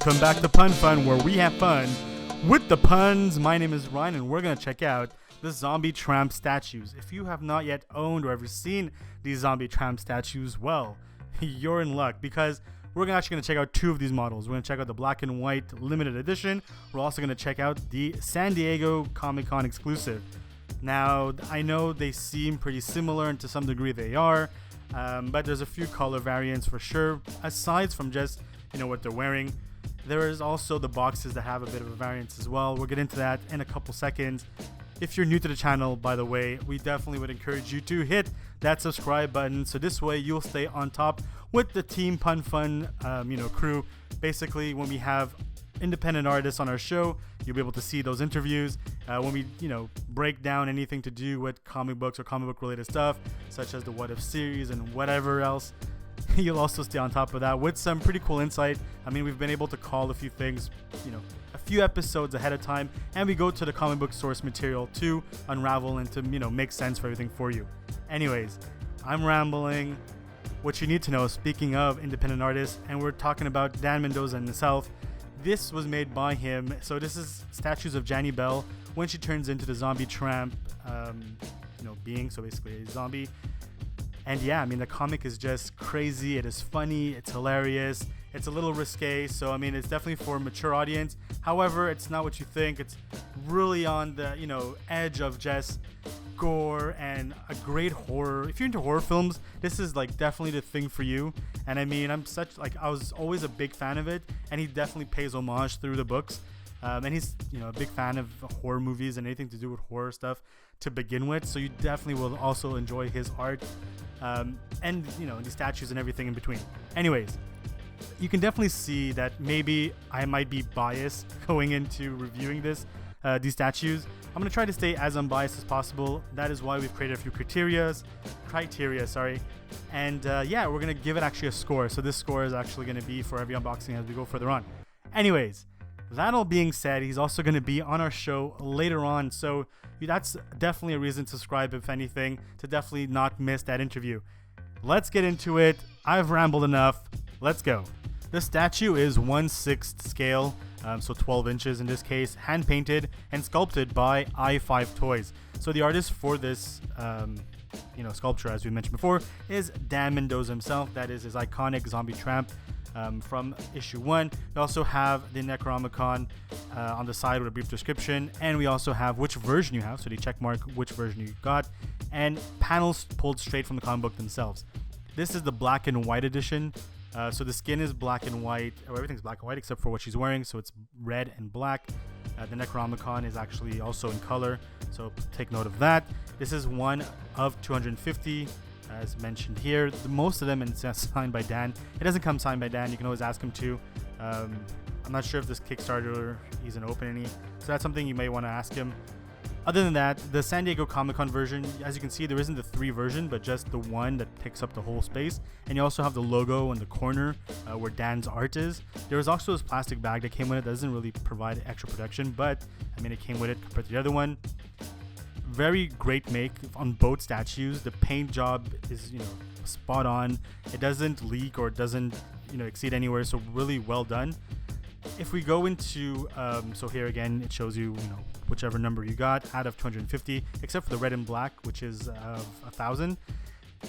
Welcome back to Pun Fun, where we have fun with the puns. My name is Ryan, and we're going to check out the zombie Tramp statues. If you have not yet owned or ever seen these zombie Tramp statues, well, you're in luck, because we're actually going to check out two of these models. We're going to check out the black and white limited edition. We're also going to check out the San Diego Comic-Con exclusive. Now, I know they seem pretty similar, and to some degree they are, but there's a few color variants for sure, aside from just what they're wearing. There is also the boxes that have a bit of a variance as well. We'll get into that in a couple seconds. If you're new to the channel, by the way, we definitely would encourage you to hit that subscribe button, so this way you'll stay on top with the Team Pun Fun crew. Basically, when we have independent artists on our show, you'll be able to see those interviews. When we break down anything to do with comic books or comic book related stuff, such as the What If series and whatever else, you'll also stay on top of that with some pretty cool insight. I mean, we've been able to call a few things, a few episodes ahead of time, and we go to the comic book source material to unravel and to, make sense for everything for you. Anyways, I'm rambling. What you need to know, speaking of independent artists, and we're talking about Dan Mendoza himself. This was made by him. So this is statues of Janey Belle when she turns into the zombie Tramp, being, so basically a zombie. And yeah, I mean, the comic is just crazy. It is funny. It's hilarious. It's a little risque. So, I mean, it's definitely for a mature audience. However, it's not what you think. It's really on the, edge of just gore and a great horror. If you're into horror films, this is definitely the thing for you. And I mean, I was always a big fan of it. And he definitely pays homage through the books. And he's, a big fan of horror movies and anything to do with horror stuff to begin with. So you definitely will also enjoy his art. And the statues and everything in between. Anyways, you can definitely see that maybe I might be biased going into reviewing these statues. I'm gonna try to stay as unbiased as possible. That is why we've created a few criteria, and we're gonna give it actually a score. So this score is actually gonna be for every unboxing as we go further on. Anyways, that all being said, he's also gonna be on our show later on, so that's definitely a reason to subscribe, if anything, to definitely not miss that interview. Let's get into it. I've rambled enough. Let's go. The statue is 1/6 scale, so 12 inches in this case, hand painted and sculpted by i5 Toys. So the artist for this, sculpture, as we mentioned before, is Dan Mendoza himself. That is his iconic zombie Tramp from issue 1. We also have the Necronomicon on the side with a brief description, and we also have which version you have, so the check mark which version you got, and panels pulled straight from the comic book themselves. This is the black and white edition. So the skin is black and white, or everything's black and white except for what she's wearing, so it's red and black. The Necronomicon is actually also in color, so take note of that. This is one of 250, as mentioned here. Most of them is signed by Dan. It doesn't come signed by Dan. You can always ask him to. I'm not sure if this Kickstarter he's going to open any, so that's something you may want to ask him. Other than that, the San Diego Comic-Con version, as you can see, there isn't the 3 version, but just the one that takes up the whole space. And you also have the logo in the corner where Dan's art is. There was also this plastic bag that came with it that doesn't really provide extra protection, but I mean, it came with it compared to the other one. Very great make on both statues. The paint job is, spot on. It doesn't leak or it doesn't, exceed anywhere, so really well done. If we go into, so here again, it shows you, whichever number you got out of 250, except for the red and black, which is 1,000.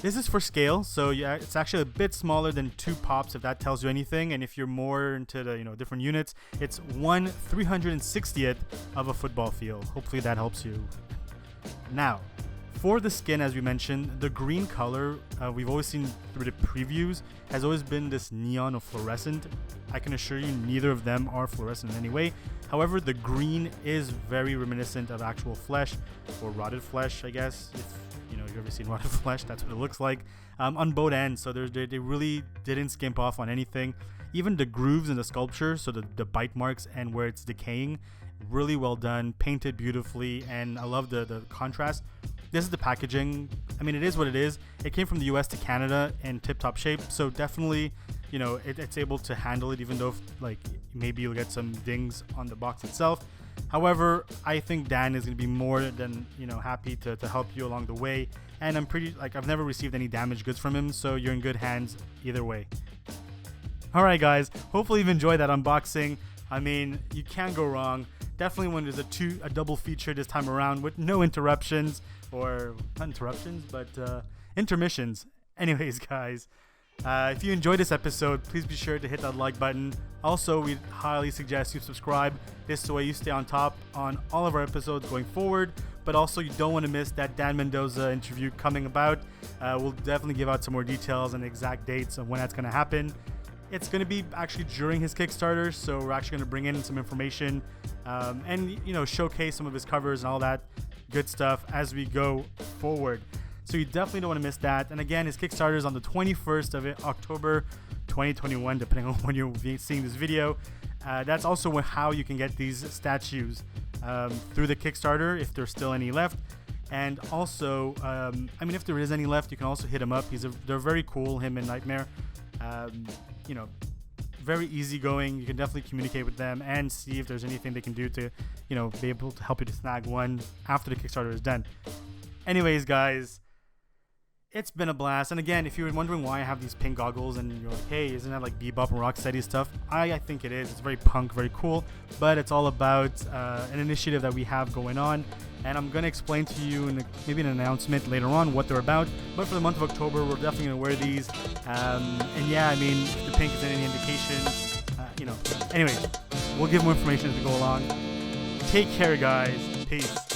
This is for scale, so yeah, it's actually a bit smaller than 2 pops, if that tells you anything. And if you're more into the, different units, it's 1/360th of a football field. Hopefully that helps you. Now, for the skin, as we mentioned, the green color we've always seen through the previews has always been this neon or fluorescent. I can assure you neither of them are fluorescent in any way. However, the green is very reminiscent of actual flesh, or rotted flesh, I guess. If you've ever seen rotted flesh, that's what it looks like on both ends. So they really didn't skimp off on anything. Even the grooves in the sculpture, so the bite marks and where it's decaying, really well done, painted beautifully, and I love the contrast. This is the packaging. I mean, it is what it is. It came from the US to Canada in tip-top shape, so definitely, it's able to handle it, even though maybe you'll get some dings on the box itself. However, I think Dan is going to be more than happy to help you along the way, and I'm pretty I've never received any damaged goods from him, so you're in good hands either way. Alright guys, hopefully you've enjoyed that unboxing. I mean, you can't go wrong. Definitely when there's a double feature this time around with no interruptions, or not interruptions, but intermissions. Anyways guys, if you enjoyed this episode, please be sure to hit that like button. Also, we highly suggest you subscribe. This way you stay on top on all of our episodes going forward. But also, you don't want to miss that Dan Mendoza interview coming about. We'll definitely give out some more details and exact dates of when that's going to happen. It's going to be actually during his Kickstarter, so we're actually going to bring in some information and, you know, showcase some of his covers and all that good stuff as we go forward. So you definitely don't want to miss that. And again, his Kickstarter is on the 21st of October 2021, depending on when you're seeing this video. That's also how you can get these statues through the Kickstarter, if there's still any left. And also, I mean, if there is any left, you can also hit him up. They're very cool, him and Nightmare. You know, very easygoing. You can definitely communicate with them and see if there's anything they can do to, you know, be able to help you to snag one after the Kickstarter is done. Anyways, guys, it's been a blast. And again, if you were wondering why I have these pink goggles and you're like, hey, isn't that like bebop and rocksteady stuff? I think it is. It's very punk, very cool, but it's all about an initiative that we have going on. And I'm going to explain to you in maybe an announcement later on what they're about. But for the month of October, we're definitely going to wear these. And yeah, I mean, if the pink is any indication, you know. Anyways, we'll give more information as we go along. Take care, guys. Peace.